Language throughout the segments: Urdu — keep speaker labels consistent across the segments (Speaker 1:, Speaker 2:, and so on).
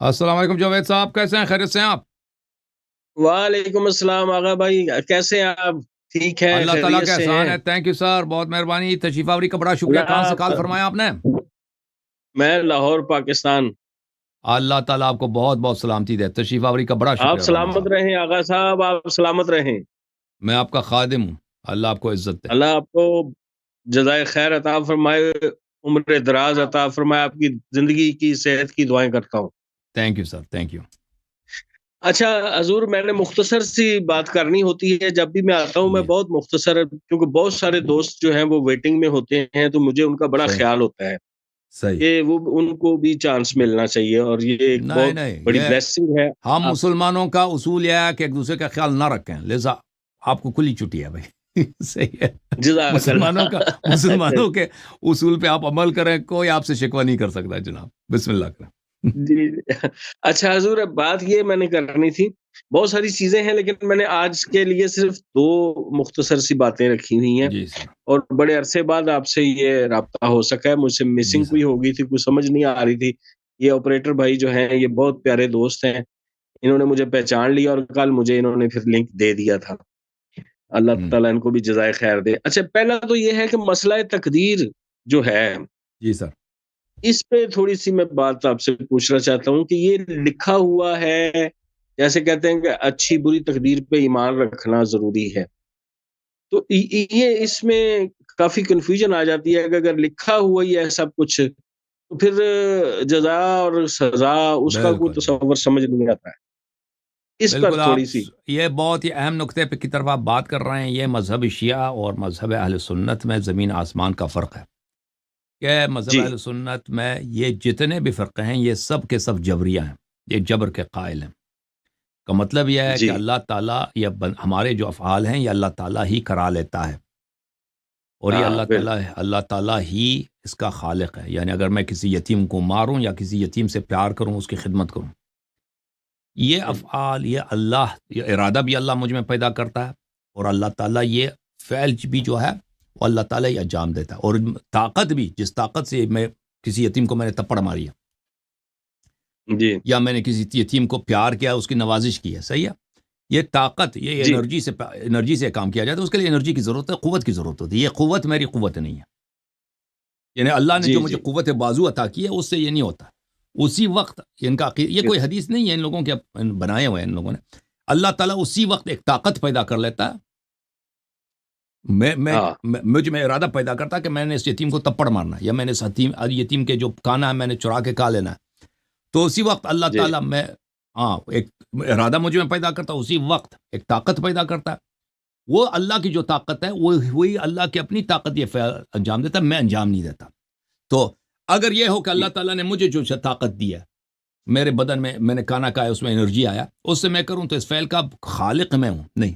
Speaker 1: السلام علیکم جاوید صاحب، کیسے ہیں؟ خیریت سے ہیں آپ؟
Speaker 2: وعلیکم السلام آغا بھائی، کیسے ہیں آپ؟ ٹھیک ہے،
Speaker 1: اللہ تعالیٰ
Speaker 2: خیریت
Speaker 1: کا
Speaker 2: سے
Speaker 1: احسان
Speaker 2: ہیں؟
Speaker 1: ہے، تھینک یو سر، بہت مہربانی، تشریف آوری کا بڑا شکریہ۔ کہاں سے کال
Speaker 2: اللہ،
Speaker 1: فرمایا آپ نے؟
Speaker 2: میں لاہور پاکستان۔
Speaker 1: اللہ تعالیٰ آپ کو بہت بہت سلامتی دے، تشریف آوری کا بڑا
Speaker 2: آپ
Speaker 1: شکریہ رحمان
Speaker 2: سلامت
Speaker 1: صاحب۔
Speaker 2: رہیں آغا صاحب، آپ سلامت رہیں۔
Speaker 1: میں آپ کا خادم ہوں، اللہ آپ کو عزت دے۔
Speaker 2: اللہ آپ کو جزائے خیر عطا فرمائے، عمر دراز عطا فرمائے، آپ کی زندگی کی صحت کی دعائیں کرتا ہوں۔
Speaker 1: Thank you sir, thank you.
Speaker 2: اچھا حضور، میں نے مختصر سی بات کرنی ہوتی ہے جب بھی میں آتا ہوں، میں
Speaker 1: جی
Speaker 2: بہت مختصر، کیونکہ بہت سارے دوست جو ہیں وہ ویٹنگ میں ہوتے ہیں، تو مجھے ان کا بڑا
Speaker 1: صحیح
Speaker 2: خیال ہوتا ہے
Speaker 1: صحیح۔
Speaker 2: کہ وہ ان کو بھی چانس ملنا چاہیے، اور یہ ایک
Speaker 1: نہیں
Speaker 2: بہت
Speaker 1: نہیں،
Speaker 2: بڑی
Speaker 1: یہ
Speaker 2: بلیسنگ ہے۔
Speaker 1: ہم
Speaker 2: آپ
Speaker 1: مسلمانوں کا اصول یہ ہے کہ ایک دوسرے کا خیال نہ رکھیں، لہذا آپ کو کھلی چھٹی ہے بھائی صحیح ہے۔
Speaker 2: جزاک
Speaker 1: مسلمانوں کا
Speaker 2: اللہ۔
Speaker 1: مسلمانوں کے اصول پہ آپ عمل کریں، کوئی آپ سے شکوہ نہیں کر سکتا جناب، بسم اللہ کریں۔
Speaker 2: جی اچھا حضور، اب بات یہ میں نے کرنی تھی، بہت ساری چیزیں ہیں لیکن میں نے آج کے لیے صرف دو مختصر سی باتیں رکھی ہوئی ہیں،
Speaker 1: جی سر،
Speaker 2: اور بڑے عرصے بعد آپ سے یہ رابطہ ہو سکا ہے۔ مجھ سے
Speaker 1: جی
Speaker 2: مسنگ
Speaker 1: سر،
Speaker 2: کوئی ہو گئی تھی، کچھ سمجھ نہیں آ رہی تھی۔ یہ آپریٹر بھائی جو ہیں یہ بہت پیارے دوست ہیں، انہوں نے مجھے پہچان لیا اور کل مجھے انہوں نے پھر لنک دے دیا تھا۔ اللہ تعالیٰ ان کو بھی جزائے خیر دے۔ اچھا، پہلا تو یہ ہے کہ مسئلہ تقدیر جو ہے،
Speaker 1: جی سر،
Speaker 2: اس پہ تھوڑی سی میں بات آپ سے پوچھنا چاہتا ہوں کہ یہ لکھا ہوا ہے، جیسے کہتے ہیں کہ اچھی بری تقدیر پہ ایمان رکھنا ضروری ہے، تو یہ اس میں کافی کنفیوژن آ جاتی ہے کہ اگر لکھا ہوا ہی ہے سب کچھ، تو پھر جزا اور سزا اس کا کوئی
Speaker 1: بالکل
Speaker 2: تصور سمجھ نہیں آتا ہے، اس پر
Speaker 1: بالکل۔ آپ
Speaker 2: تھوڑی سی۔
Speaker 1: یہ بہت ہی اہم نقطے پہ کی طرف آپ بات کر رہے ہیں۔ یہ مذہب شیعہ اور مذہب اہل سنت میں زمین آسمان کا فرق ہے کہ مذہب
Speaker 2: جی
Speaker 1: اہل سنت میں یہ جتنے بھی فرقے ہیں یہ سب کے سب جبریہ ہیں، یہ جبر کے قائل ہیں۔ کا مطلب یہ ہے
Speaker 2: جی
Speaker 1: کہ اللہ تعالیٰ ہمارے جو افعال ہیں یہ اللہ تعالیٰ ہی کرا لیتا ہے، اور یہ
Speaker 2: ہاں بالکل۔
Speaker 1: اللہ تعالیٰ ہی اس کا خالق ہے۔ یعنی اگر میں کسی یتیم کو ماروں یا کسی یتیم سے پیار کروں، اس کی خدمت کروں، یہ افعال، یہ ارادہ بھی اللہ مجھ میں پیدا کرتا ہے، اور اللہ تعالیٰ یہ فعل بھی جو ہے وہ اللہ تعالیٰ ہی انجام دیتا ہے۔ اور طاقت بھی، جس طاقت سے میں کسی یتیم کو میں نے تپڑ ماری ہے،
Speaker 2: جی
Speaker 1: یا میں نے کسی یتیم کو پیار کیا، اس کی نوازش کی ہے، صحیح ہے، یہ طاقت، یہ
Speaker 2: جی
Speaker 1: انرجی سے کام کیا جاتا ہے، اس کے لیے انرجی کی ضرورت ہے، قوت کی ضرورت ہوتی ہے۔ یہ قوت میری قوت نہیں ہے، یعنی اللہ نے
Speaker 2: جی
Speaker 1: جو مجھے
Speaker 2: جی
Speaker 1: قوت بازو عطا کی ہے اس سے یہ نہیں ہوتا۔ اسی وقت یہ کوئی حدیث نہیں ہے، ان لوگوں کے بنائے ہوئے ہیں ان لوگوں نے۔ اللہ تعالیٰ اسی وقت ایک طاقت پیدا کر لیتا ہے،
Speaker 2: ہاں
Speaker 1: مجھ میں ارادہ پیدا کرتا کہ میں نے اس یتیم کو تپڑ مارنا ہے، یا میں نے اس یتیم کے جو کانا ہے میں نے چرا کے کھا لینا ہے، تو اسی وقت اللہ
Speaker 2: جی
Speaker 1: تعالیٰ ایک ارادہ مجھ میں پیدا کرتا، اسی وقت ایک طاقت پیدا کرتا ہے۔ وہ اللہ کی جو طاقت ہے وہی اللہ کی اپنی طاقت یہ فعل انجام دیتا ہے، میں انجام نہیں دیتا۔ تو اگر یہ ہو کہ اللہ تعالیٰ نے مجھے جو طاقت دی ہے، میرے بدن میں نے کھانا کھایا، اس میں انرجی آیا، اس سے میں کروں، تو اس فعل کا خالق میں ہوں نہیں،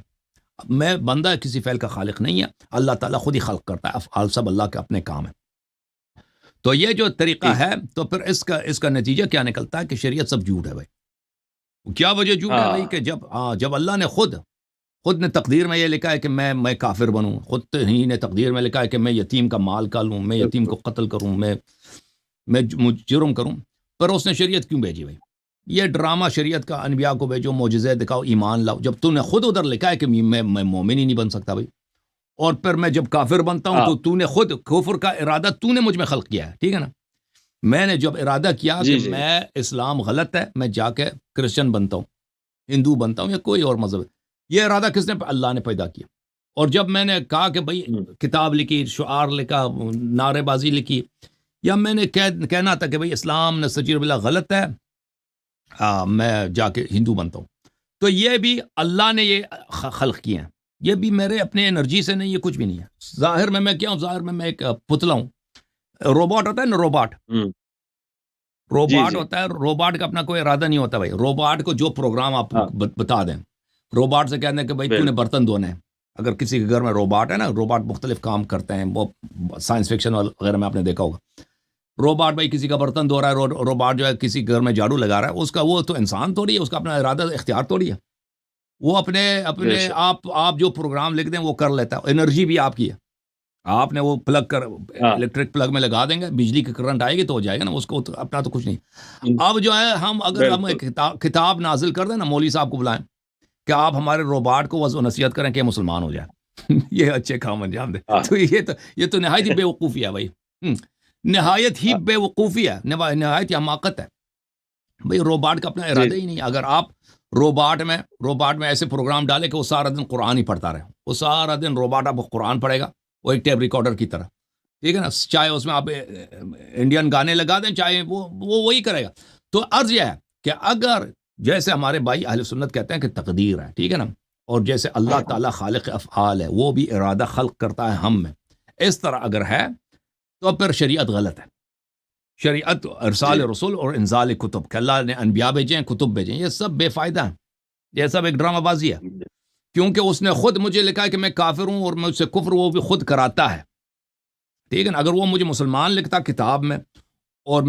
Speaker 1: میں بندہ کسی فعل کا خالق نہیں ہے، اللہ تعالیٰ خود ہی خلق کرتا ہے، افعال سب اللہ کے اپنے کام ہیں۔ تو یہ جو طریقہ
Speaker 2: ٹھیک
Speaker 1: ہے، تو پھر اس کا نتیجہ کیا نکلتا ہے کہ شریعت سب جھوٹ ہے بھائی۔ کیا وجہ جھوٹ ہے بھائی؟
Speaker 2: ہاں
Speaker 1: کہ جب اللہ نے خود نے تقدیر میں یہ لکھا ہے کہ میں کافر بنوں، خود ہی نے تقدیر میں لکھا ہے کہ میں یتیم کا مال کا لوں، میں یتیم کو قتل کروں، میں جرم کروں، پر اس نے شریعت کیوں بھیجی بھائی؟ یہ ڈرامہ شریعت کا، انبیاء کو بھیجو، معجزے دکھاؤ، ایمان لاؤ، جب تو نے خود ادھر لکھا ہے کہ میں مومن ہی نہیں بن سکتا بھائی، اور پھر میں جب کافر بنتا ہوں
Speaker 2: ہاں
Speaker 1: تو نے خود کفر کا ارادہ تو نے مجھ میں خلق کیا ہے، ٹھیک ہے نا؟ میں نے جب ارادہ کیا کہ
Speaker 2: جی جی
Speaker 1: میں اسلام غلط ہے، میں جا کے کرسچن بنتا ہوں، ہندو بنتا ہوں، یا کوئی اور مذہب، یہ ارادہ کس نے؟ اللہ نے پیدا کیا۔ اور جب میں نے کہا کہ بھائی کتاب لکھی، شعار لکھا، نعرے بازی لکھی، یا میں نے کہنا تھا کہ بھائی اسلام نستجیر باللہ غلط ہے، میں جا کے ہندو بنتا ہوں، تو یہ بھی اللہ نے یہ خلق کیے ہیں، یہ بھی میرے اپنے انرجی سے نہیں، یہ کچھ بھی نہیں ہے۔ ظاہر میں کیا ہوں؟ ظاہر میں ایک پتلا ہوں، روبوٹ ہوتا ہے نا، روبوٹ
Speaker 2: جی
Speaker 1: روبوٹ
Speaker 2: جی
Speaker 1: ہوتا ہے، روبوٹ کا اپنا کوئی ارادہ نہیں ہوتا بھائی۔ روبوٹ کو جو پروگرام آپ
Speaker 2: ہاں
Speaker 1: بتا دیں، روبوٹ سے کہتے ہیں کہ بھائی تو نے
Speaker 2: بالکل
Speaker 1: برتن دھونے ہیں۔ اگر کسی کے گھر میں روبوٹ ہے نا، روبوٹ مختلف کام کرتے ہیں، وہ سائنس فکشن وغیرہ میں آپ نے دیکھا ہوگا، روبوٹ بھائی کسی کا برتن دھو رہا ہے، روبوٹ جو ہے کسی گھر میں جھاڑو لگا رہا ہے، اس کا وہ تو انسان تھوڑی ہے، اس کا اپنا ارادہ اختیار تھوڑی ہے، وہ اپنے
Speaker 2: بے شک
Speaker 1: آپ جو پروگرام لکھ دیں وہ کر لیتا ہے، انرجی بھی آپ کی ہے، آپ نے وہ پلگ کر
Speaker 2: ہاں
Speaker 1: الیکٹرک پلگ میں لگا دیں گے، بجلی کی کرنٹ آئے گی تو ہو جائے گا نا، اس کو اپنا تو کچھ نہیں۔ اب جو ہے ہم اگر ہم ایک کتاب نازل کر دیں نا، مولوی صاحب کو بلائیں کہ آپ ہمارے روباٹ کو وضع و نصیحت کریں کہ مسلمان ہو جائے یہ اچھے کام انجام دے، تو یہ تو نہایت ہی بے وقوفی ہے بھائی، نہایت ہی بے وقوفی ہے، نہایت ہی حماقت ہے بھائی۔ روباٹ کا اپنا ارادہ ہی نہیں۔ اگر آپ روباٹ میں ایسے پروگرام ڈالے کہ وہ سارا دن قرآن ہی پڑھتا رہے، وہ سارا دن روباٹ آپ کو قرآن پڑھے گا، وہ ایک ٹیپ ریکارڈر کی طرح، ٹھیک ہے نا، چاہے اس میں آپ انڈین گانے لگا دیں، چاہے وہ وہی کرے گا۔ تو عرض یہ ہے کہ اگر جیسے ہمارے بھائی اہل سنت کہتے ہیں کہ تقدیر ہے، ٹھیک ہے نا، اور جیسے اللہ تعالیٰ خالق افعال ہے، وہ بھی ارادہ خلق کرتا ہے ہم میں، اس طرح اگر ہے تو پھر شریعت غلط ہے۔ شریعت ارسال رسول اور انزال کتب، کہ اللہ نے انبیاء بھیجے ہیں، کتب بھیجے ہیں، یہ سب بے فائدہ ہیں، یہ سب ایک ڈرامہ بازی ہے، کیونکہ اس نے خود مجھے لکھا ہے کہ میں کافر ہوں اور مجھ سے کفر وہ بھی خود کراتا ہے، ٹھیک ہے نا۔ اگر وہ مجھے مسلمان لکھتا کتاب میں اور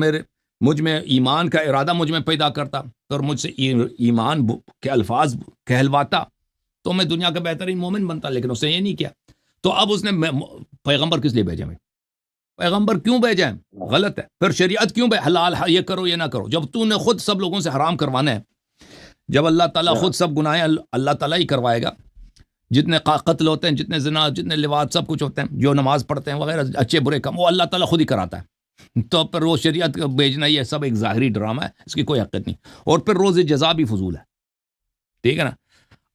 Speaker 1: مجھ میں ایمان کا ارادہ مجھ میں پیدا کرتا اور مجھ سے ایمان کے الفاظ کہلواتا تو میں دنیا کا بہترین مومن بنتا، لیکن اس نے یہ نہیں کیا۔ تو اب اس نے پیغمبر کس لیے بھیجا میں؟ پیغمبر کیوں بھیجا ہے؟ غلط ہے۔ پھر شریعت کیوں حلال یہ کرو یہ نہ کرو، جب تو نے خود سب لوگوں سے حرام کروانا ہے، جب اللہ تعالیٰ خود سب گناہیں اللہ تعالیٰ ہی کروائے گا، جتنے قتل ہوتے ہیں، جتنے زنا، جتنے لواط، سب کچھ ہوتے ہیں، جو نماز پڑھتے ہیں وغیرہ، اچھے برے کم، وہ اللہ تعالیٰ خود ہی کراتا ہے، تو پھر وہ شریعت بھیجنا یہ سب ایک ظاہری ڈرامہ ہے، اس کی کوئی حقیقت نہیں، اور پھر روز جزا بھی فضول ہے، ٹھیک ہے نا۔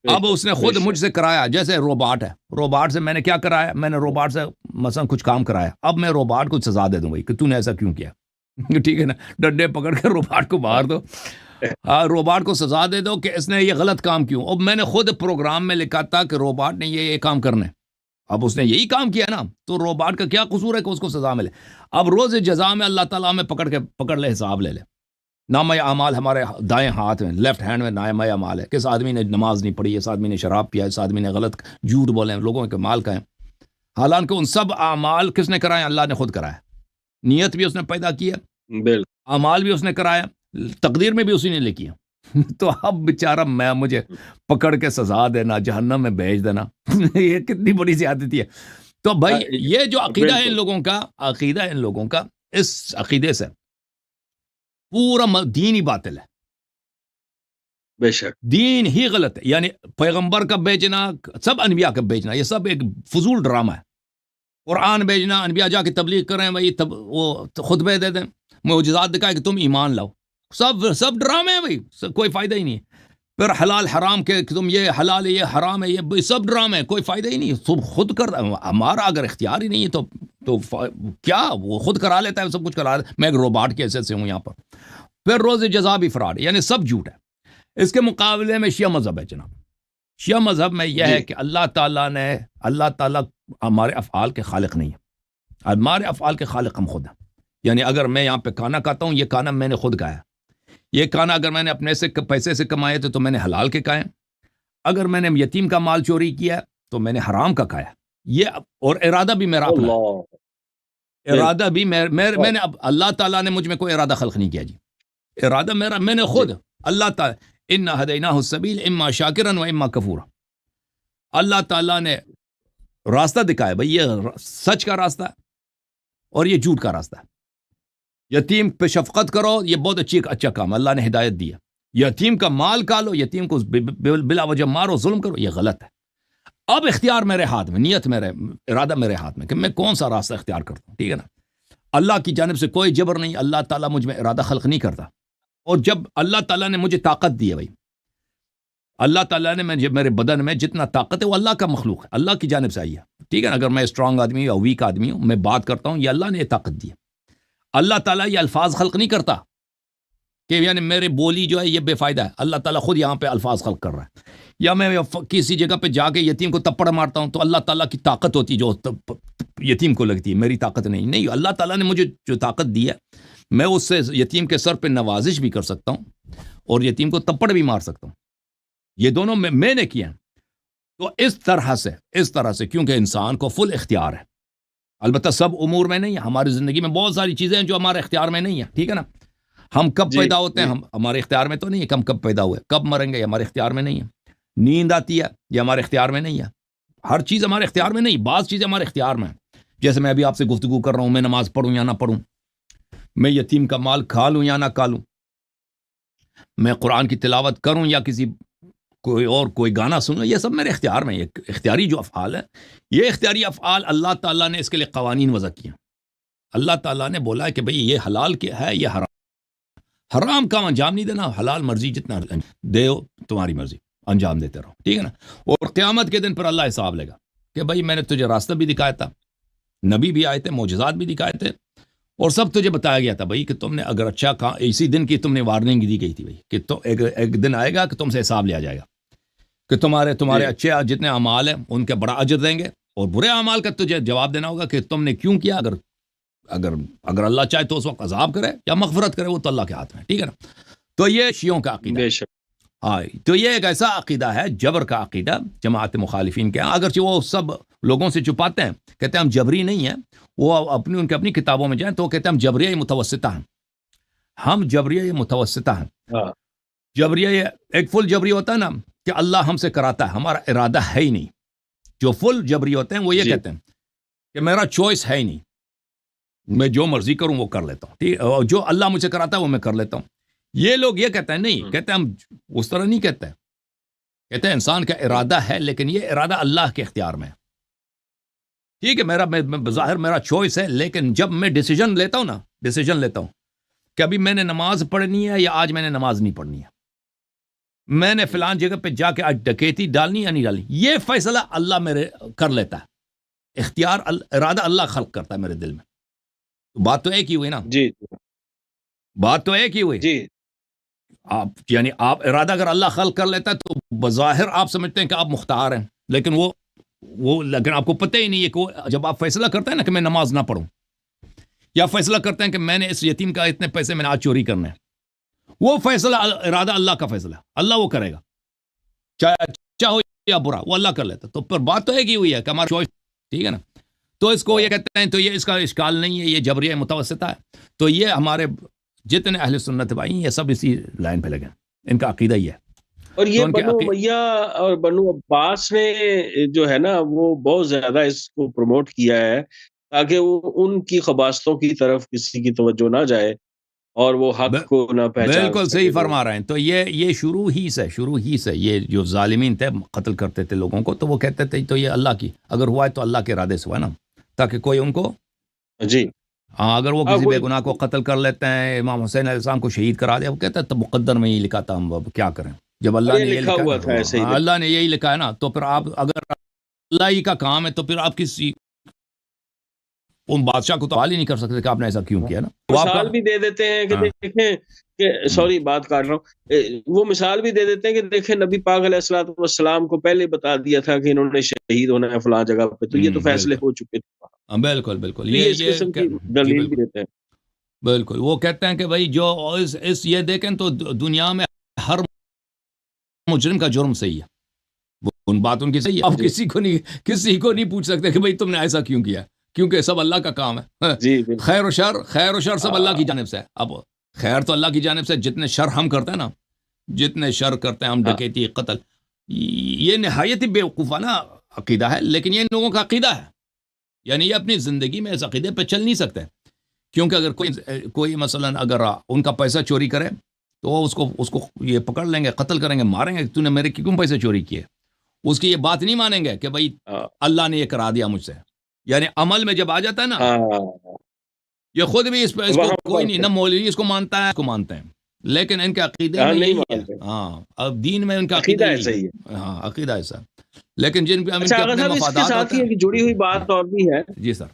Speaker 1: اب اس نے خود مجھ سے کرایا، جیسے روباٹ ہے، روباٹ سے میں نے کیا کرایا؟ میں نے روباٹ سے مثلا کچھ کام کرایا، اب میں روباٹ کو سزا دے دوں بھائی کہ تو نے ایسا کیوں کیا، ٹھیک ہے نا، ڈنڈے پکڑ کے روباٹ کو مار دو، روباٹ کو سزا دے دو کہ اس نے یہ غلط کام کیوں۔ اب میں نے خود پروگرام میں لکھا تھا کہ روباٹ نے یہ کام کرنا ہے، اب اس نے یہی کام کیا نا، تو روباٹ کا کیا قصور ہے کہ اس کو سزا ملے؟ اب روز جزا میں اللہ تعالیٰ میں پکڑ لے، حساب لے لے۔ نامہ اعمال ہمارے دائیں ہاتھ میں، لیفٹ ہینڈ میں نامہ اعمال ہے، کس آدمی نے نماز نہیں پڑھی، اس آدمی نے شراب پیا، اس آدمی نے غلط جھوٹ بولے، لوگوں کے مال کھائے، حالانکہ ان سب اعمال کس نے کرائے؟ اللہ نے خود کرایا، نیت بھی اس نے پیدا کی ہے، اعمال بھی اس نے کرایا، تقدیر میں بھی اسی نے لکھی ہے۔ تو اب بیچارہ مجھے پکڑ کے سزا دینا، جہنم میں بھیج دینا، یہ کتنی بڑی زیادتی ہے۔ تو بھائی یہ جو عقیدہ ہے ان لوگوں کا، اس عقیدے سے پورا دین ہی باطل ہے،
Speaker 2: بے شک
Speaker 1: دین ہی غلط ہے۔ یعنی پیغمبر کا بھیجنا، سب انبیاء کا بھیجنا، یہ سب ایک فضول ڈرامہ ہے۔ قرآن بھیجنا، انبیاء جا کے تبلیغ کریں بھائی، وہ خطبے دے دیں، معجزات دکھائے کہ تم ایمان لاؤ، سب ڈرامے ہیں بھائی، کوئی فائدہ ہی نہیں ہے۔ پھر حلال حرام کے تم یہ حلال ہے یہ حرام ہے، یہ سب ڈرامے ہیں، کوئی فائدہ ہی نہیں ہے، سب خود کر، ہمارا اگر اختیار ہی نہیں ہے تو کیا وہ خود کرا لیتا ہے، سب کچھ کرا لیتا ہے، میں ایک روباٹ کی حیثیت سے ہوں یہاں پر۔ پھر روز جزا بھی فراڈ، یعنی سب جھوٹ ہے۔ اس کے مقابلے میں شیعہ مذہب ہے جناب، شیعہ مذہب میں یہ ہے کہ اللہ تعالیٰ ہمارے افعال کے خالق نہیں ہے، ہمارے افعال کے خالق ہم خود ہیں۔ یعنی اگر میں یہاں پہ کھانا کھاتا ہوں، یہ کھانا میں نے خود کھایا، یہ کھانا اگر میں نے اپنے سے پیسے سے کمائے تو میں نے حلال کے کھائے، اگر میں نے یتیم کا مال چوری کیا تو میں نے حرام کا کھایا، یہ اور ارادہ بھی میرا اپنا، ارادہ بھی میں نے، اب اللہ تعالیٰ نے مجھ میں کوئی ارادہ خلق نہیں کیا جی، ارادہ میرا، میں نے خود، اللہ تعالیٰ انا ہدیناہ السبیل اما شاکرا و اما کفورا، اللہ تعالیٰ نے راستہ دکھایا بھئی، یہ سچ کا راستہ ہے اور یہ جھوٹ کا راستہ ہے۔ یتیم پہ شفقت کرو، یہ بہت اچھا کام، اللہ نے ہدایت دی ہے۔ یتیم کا مال کھالو، یتیم کو بلا وجہ مارو، ظلم کرو، یہ غلط ہے۔ اب اختیار میرے ہاتھ میں، نیت میرے، ارادہ میرے ہاتھ میں کہ میں کون سا راستہ اختیار کرتا ہوں، ٹھیک ہے نا۔ اللہ کی جانب سے کوئی جبر نہیں، اللہ تعالیٰ مجھ میں ارادہ خلق نہیں کرتا۔ اور جب اللہ تعالیٰ نے مجھے طاقت دی ہے بھائی، اللہ تعالیٰ نے میرے بدن میں جتنا طاقت ہے وہ اللہ کا مخلوق ہے، اللہ کی جانب سے آئی ہے، ٹھیک ہے نا۔ اگر میں اسٹرانگ آدمی ہوں یا ویک آدمی ہوں، میں بات کرتا ہوں، یہ اللہ نے یہ طاقت دی ہے۔ اللہ تعالیٰ یہ الفاظ خلق نہیں کرتا کہ یعنی میرے بولی جو ہے یہ بے فائدہ ہے، اللہ تعالیٰ خود یہاں پہ الفاظ خلق کر رہا ہے۔ یا میں کسی جگہ پہ جا کے یتیم کو تپڑ مارتا ہوں تو اللہ تعالیٰ کی طاقت ہوتی جو یتیم کو لگتی ہے، میری طاقت نہیں، اللہ تعالیٰ نے مجھے جو طاقت دی ہے، میں اس سے یتیم کے سر پہ نوازش بھی کر سکتا ہوں اور یتیم کو تپڑ بھی مار سکتا ہوں، یہ دونوں میں نے کیا۔ تو اس طرح سے کیونکہ انسان کو فل اختیار ہے، البتہ سب امور میں نہیں ہے، ہماری زندگی میں بہت ساری چیزیں ہیں جو ہمارے اختیار میں نہیں ہیں، ٹھیک ہے نا۔ ہم کب پیدا ہوتے ہیں، ہمارے اختیار میں تو نہیں ہے، ہم کب پیدا ہوئے، کب مریں گے، یہ ہمارے اختیار میں نہیں ہے۔ نیند آتی ہے، یہ ہمارے اختیار میں نہیں ہے، ہر چیز ہمارے اختیار میں نہیں، بعض چیزیں ہمارے اختیار میں ہیں، جیسے میں ابھی آپ سے گفتگو کر رہا ہوں، میں نماز پڑھوں یا نہ پڑھوں، میں یتیم کا مال کھا لوں یا نہ کھا لوں، میں قرآن کی تلاوت کروں یا کسی کوئی گانا سنوں، یہ سب میرے اختیار میں. یہ اختیاری جو افعال ہے، یہ اختیاری افعال اللہ تعالیٰ نے اس کے لیے قوانین وضع کیے. اللہ تعالیٰ نے بولا ہے کہ بھئی یہ حلال کیا ہے، یہ حرام کا انجام نہیں دینا، حلال مرضی جتنا دے تمہاری مرضی انجام دیتے رہو، ٹھیک ہے نا. اور قیامت کے دن پر اللہ حساب لے گا کہ بھئی میں نے تجھے راستہ بھی دکھایا تھا، نبی بھی آئے تھے، معجزات بھی دکھائے تھے، اور سب تجھے بتایا گیا تھا بھئی کہ تم نے اگر اچھا کہا، اسی دن کی تم نے وارننگ دی گئی تھی بھئی کہ تو ایک دن آئے گا کہ تم سے حساب لیا جائے گا، کہ تمہارے اچھے جتنے اعمال ہیں ان کے بڑا اجر دیں گے، اور برے اعمال کا تجھے جواب دینا ہوگا کہ تم نے کیوں کیا. اگر اللہ چاہے تو اس وقت عذاب کرے یا مغفرت کرے، وہ تو اللہ کے ہاتھ میں، ٹھیک ہے نا. تو یہ شیعوں کا عقیدہ ہے. ہاں، تو یہ ایک ایسا عقیدہ ہے، جبر کا عقیدہ جماعت مخالفین کے، اگرچہ وہ سب لوگوں سے چھپاتے ہیں، کہتے ہیں ہم جبری نہیں ہیں، وہ ان کے اپنی کتابوں میں جائیں تو وہ کہتے ہیں ہم جبریہ متوسطہ ہیں، ہم جبریہ متوسطہ ہیں. جبریہ ایک فل جبری ہوتا ہے نا کہ اللہ ہم سے کراتا ہے، ہمارا ارادہ ہے ہی نہیں. جو فل جبری ہوتے ہیں وہ یہ کہتے ہیں کہ میرا چوائس ہے ہی نہیں، میں جو مرضی کروں وہ کر لیتا ہوں، ٹھیک، اور جو اللہ مجھے کراتا ہے وہ میں کر لیتا ہوں. یہ لوگ یہ کہتے ہیں نہیں، کہتے ہیں ہم اس طرح نہیں کہتے ہیں، کہتے ہیں انسان کا ارادہ ہے لیکن یہ ارادہ اللہ کے اختیار میں ہے. ٹھیک ہے، بظاہر میرا چوائس ہے، لیکن جب میں ڈیسیجن لیتا ہوں کہ ابھی میں نے نماز پڑھنی ہے یا آج میں نے نماز نہیں پڑھنی ہے، میں نے فلان جگہ پہ جا کے آج ڈکیتی ڈالنی یا نہیں ڈالنی، یہ فیصلہ اللہ میرے کر لیتا ہے. اختیار ارادہ اللہ خلق کرتا ہے میرے دل میں. بات تو ایک ہی ہوئی نا. جی، بات تو ایک ہی ہوئی. جی، یعنی آپ ارادہ اگر اللہ خلق کر لیتا ہے تو بظاہر آپ سمجھتے ہیں کہ آپ مختار ہیں، لیکن لیکن آپ کو پتہ ہی نہیں ہے کہ جب آپ فیصلہ کرتے ہیں نا کہ میں نماز نہ پڑھوں، یا فیصلہ کرتے ہیں کہ میں نے اس یتیم کا اتنے پیسے میں نے آج چوری کرنے ہیں، وہ فیصلہ ارادہ اللہ کا فیصلہ، اللہ وہ کرے گا، چاہے اچھا ہو یا برا، وہ اللہ کر لیتا. تو پر بات تو ایک ہی ہوئی ہے کہ ہمارا چوائس، ٹھیک ہے نا. تو اس کو یہ کہتے ہیں، تو یہ اس کا اشکال نہیں ہے، یہ جبریہ متوسطہ ہے. تو یہ ہمارے جتنے اہل سنت بھائی یہ سب اسی لائن پہ لگے، ان کا عقیدہ ہی ہے.
Speaker 2: اور یہ بنو امیہ اور بنو عباس نے جو ہے نا وہ بہت زیادہ اس کو پروموٹ کیا ہے تاکہ وہ ان کی خباستوں کی طرف کسی کی توجہ نہ جائے اور وہ حق کو نہ پہچان.
Speaker 1: بالکل صحیح فرما رہے ہیں. تو یہ شروع ہی سے یہ جو ظالمین تھے، قتل کرتے تھے لوگوں کو، تو وہ کہتے تھے تو یہ اللہ کی اگر ہوا ہے تو اللہ کے ارادے سے ہوا نا، تاکہ کوئی ان کو
Speaker 2: جی
Speaker 1: اگر وہ کسی بے گناہ کو قتل کر لیتے ہیں، امام حسین علیہ السلام کو شہید کرا دیا، وہ کہتا ہے تو مقدر میں ہی لکھا تھا، ہم اب کیا کریں، جب اللہ نے یہ لکھا ہوا تھا، اللہ نے یہی لکھا ہے نا، تو پھر آپ اگر اللہ ہی کا کام ہے تو پھر آپ کسی ان بادشاہ کو تو حال ہی نہیں کر سکتے کہ آپ نے ایسا کیوں کیا نا.
Speaker 2: مثال بھی دے دیتے ہیں کہ دیکھیں کہ سوری بات کاٹ رہا ہوں، وہ مثال بھی دے دیتے ہیں کہ دیکھیں نبی پاک علیہ الصلوۃ والسلام کو پہلے بتا دیا تھا کہ انہوں نے شہید ہونا ہے فلاں جگہ پہ، تو یہ تو فیصلے ہو چکے تھے.
Speaker 1: بالکل
Speaker 2: یہ قسم کی دلیل بھی دیتے ہیں.
Speaker 1: بالکل وہ کہتے ہیں کہ بھائی جو اس یہ دیکھیں تو دنیا میں ہر مجرم کا جرم صحیح ہے، ان باتوں کی صحیح ہے. اب کسی کو نہیں پوچھ سکتے کہ بھائی تم نے ایسا کیوں کیا، کیونکہ سب اللہ کا کام ہے. خیر و شر سب اللہ کی جانب سے ہے. اب خیر تو اللہ کی جانب سے، جتنے شر ہم کرتے ہیں نا، جتنے شر کرتے ہیں ہم، ڈکیتی، قتل، یہ نہایت ہی بیوقوفانہ عقیدہ ہے، لیکن یہ ان لوگوں کا عقیدہ ہے. یعنی یہ اپنی زندگی میں اس عقیدے پہ چل نہیں سکتے، کیونکہ اگر کوئی مثلا اگر ان کا پیسہ چوری کرے تو وہ اس کو یہ پکڑ لیں گے، قتل کریں گے، ماریں گے، تو نے میرے کیوں پیسے چوری کیے. اس کی یہ بات نہیں مانیں گے کہ بھائی اللہ نے یہ کرا دیا مجھ سے. یعنی عمل میں جب آ جاتا ہے نا، یہ خود بھی اس کو کوئی نہیں، نہ مولوی اس کو مانتا ہے، اس کو مانتے ہیں، لیکن ان کے عقیدے میں یہی ہے. اب دین میں ان کا عقیدہ ایسا ہے. عقیدہ ایسا، لیکن جن پہ اپنے مفادات ہوتے ہیں.
Speaker 2: جڑی ہوئی بات اور بھی ہے.
Speaker 1: جی سر،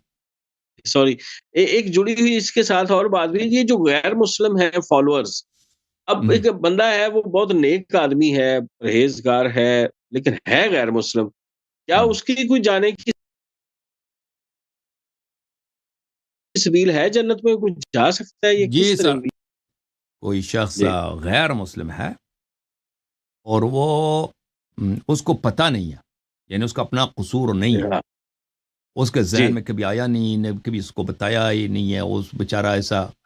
Speaker 2: سوری، ایک جڑی ہوئی اس کے ساتھ اور بات بھی، یہ جو غیر مسلم ہے فالوورز، اب ایک بندہ ہے وہ بہت نیک آدمی ہے، پرہیزگار ہے، لیکن ہے غیر مسلم، کیا اس کی کوئی جانے کی سبیل ہے جنت میں، کوئی جا سکتا ہے؟ یہ
Speaker 1: جی سر، کوئی شخص غیر مسلم ہے اور وہ اس کو پتہ نہیں ہے، یعنی اس کا اپنا قصور نہیں ہے، اس کے ذہن میں کبھی آیا نہیں، کبھی اس کو بتایا ہی نہیں ہے، اس بیچارہ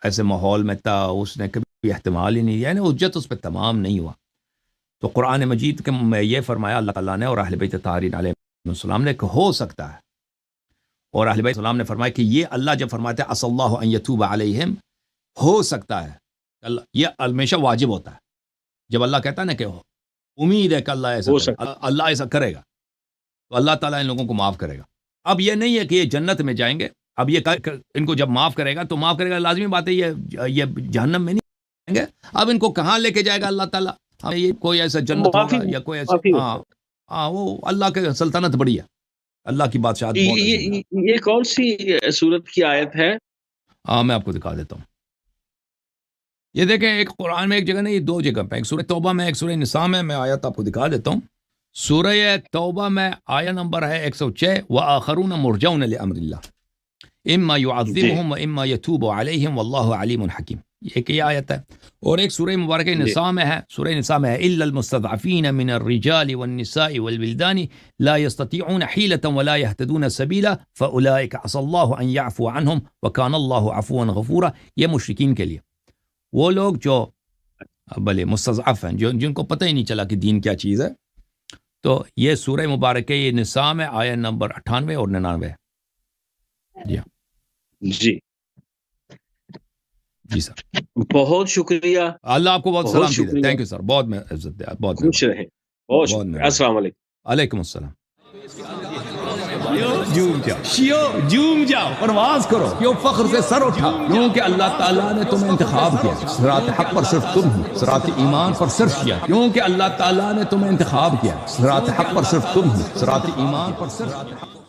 Speaker 1: ایسے ماحول میں تھا، اس نے کبھی احتمال ہی نہیں، یعنی حجت اس پہ تمام نہیں ہوا. تو قرآن مجید میں یہ فرمایا اللہ تعالیٰ نے اور اہل بیت طاہرین علیہ السلام نے کہ ہو سکتا ہے اور اہل بیت السلام نے فرمایا کہ یہ اللہ جب فرماتے ہیں عسى اللہ ان یتوب علیہم، ہو سکتا ہے اللہ، یہ ہمیشہ واجب ہوتا ہے جب اللہ کہتا ہے نا کہ امید ہے کہ اللہ ایسا اللہ ایسا کرے گا تو اللہ تعالیٰ ان لوگوں کو معاف کرے گا. اب یہ نہیں ہے کہ یہ جنت میں جائیں گے، اب یہ ان کو جب معاف کرے گا تو معاف کرے گا، لازمی بات ہے یہ جہنم میں نہیں جائیں گے. اب ان کو کہاں لے کے جائے گا اللہ تعالیٰ؟ یہ کوئی ایسا جنت ہوگا یا کوئی ایسا، ہاں وہ اللہ کے سلطنت بڑی ہے، اللہ کی بادشاہت.
Speaker 2: یہ کون سی سورت کی آیت ہے؟
Speaker 1: ہاں میں آپ کو دکھا دیتا ہوں. یہ دیکھیں ایک قرآن میں ایک جگہ نہیں، یہ دو جگہ پہ، ایک سورہ توبہ میں ایک سورہ نساء میں. میں آیت آپ کو دکھا دیتا ہوں. سورہ توبہ میں آیت نمبر ہے 106، وآخرون مرجون لامر اللہ اما يعذبهم واما يتوب عليهم والله علیم حکیم. یہ آیت ہے. اور ایک سورہ مبارکہ نساء میں ہے، سورہ نساء میں ہے الا المستضعفین من الرجال والنساء والولدان لا يستطيعون حیلة ولا يهتدون سبیلا فاولئک عسى الله ان يعفو عنهم وكان الله عفوا غفورا. یہ مشرکین کے لیے، وہ لوگ جو بھلے مستضعف ہیں، جن کو پتہ ہی نہیں چلا کہ دین کیا چیز ہے. تو یہ سورہ مبارکہ یہ نساء میں آیت نمبر 98 اور 99.
Speaker 2: جی
Speaker 1: جی سر،
Speaker 2: بہت شکریہ.
Speaker 1: اللہ آپ کو بہت سلام دے. تھینک یو سر، بہت میں عزت دیا، بہت
Speaker 2: خوش رہیں. بہت شکریہ. السلام علیکم.
Speaker 1: علیکم السلام. جوم جاؤ، پرواز کرو، کیوں فخر سے سر اٹھا، کیونکہ اللہ تعالیٰ نے تمہیں انتخاب کیا. صراط حق پر صرف تم ہو، صراط ایمان پر صرف کیا، کیونکہ اللہ تعالیٰ نے تمہیں انتخاب کیا. صراط حق پر صرف تم ہو، صراط ایمان پر صرف